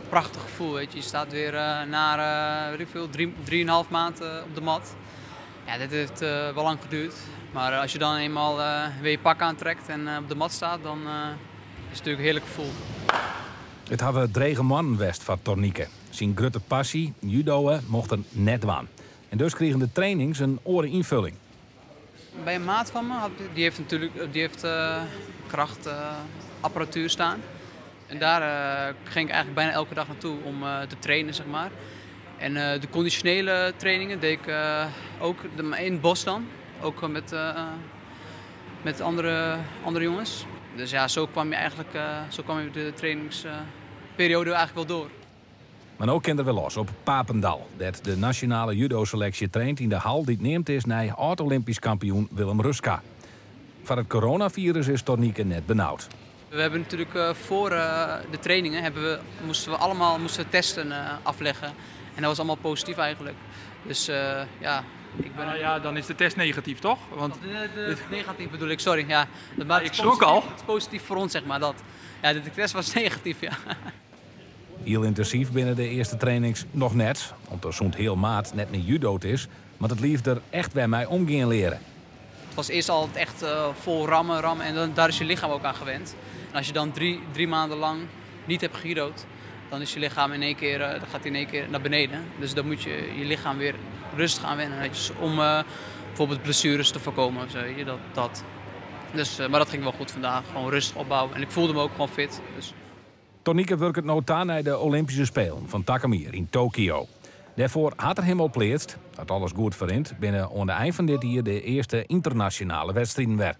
prachtig gevoel. Weet je staat weer na weet ik veel, 3,5 maand op de mat. Ja, dit heeft wel lang geduurd. Maar als je dan eenmaal weer je pak aantrekt en op de mat staat, dan is het natuurlijk een heerlijk gevoel. Het hadden drege man west van Tornieke. Zijn grote passie, judoën, mocht er net waan. En dus kregen de trainings een oren invulling. Bij een maat van me, die heeft krachtapparatuur staan. En daar ging ik eigenlijk bijna elke dag naartoe om te trainen, zeg maar. En de conditionele trainingen deed ik ook in het bos dan. Ook met andere jongens. Dus ja, zo kwam je de trainingsperiode eigenlijk wel door. Maar ook kent er wel los op Papendal. Dat de nationale judo-selectie traint in de hal die het neemt is naar oud-Olympisch kampioen Willem Ruska. Van het coronavirus is Tornieke net benauwd. We hebben natuurlijk voor de trainingen moesten we testen afleggen. En dat was allemaal positief eigenlijk. Dus ja, ja, dan is de test negatief, toch? Want negatief bedoel ik, sorry. Ja. Maar ik schrok al. Het is positief voor ons, zeg maar. Dat. Ja, de test was negatief, ja. Heel intensief binnen de eerste trainings nog net. Omdat zo'n heel maat net niet judo'd is. Maar het liefde er echt bij mij omgaan leren. Het was eerst altijd echt vol rammen. En daar is je lichaam ook aan gewend. En als je dan drie maanden lang niet hebt gejudo'd, dan is je lichaam dan gaat in één keer naar beneden. Dus dan moet je lichaam weer rustig aan wennen. Om bijvoorbeeld blessures te voorkomen. Of zo, weet je, dat. Dus, maar dat ging wel goed vandaag. Gewoon rustig opbouwen. En ik voelde me ook gewoon fit. Dus. Tornieke werkt het nota naar de Olympische Spelen van Takamir in Tokio. Daarvoor had er hem al pleegd, dat alles goed verrint, binnen aan de eind van dit jaar de eerste internationale wedstrijden werd.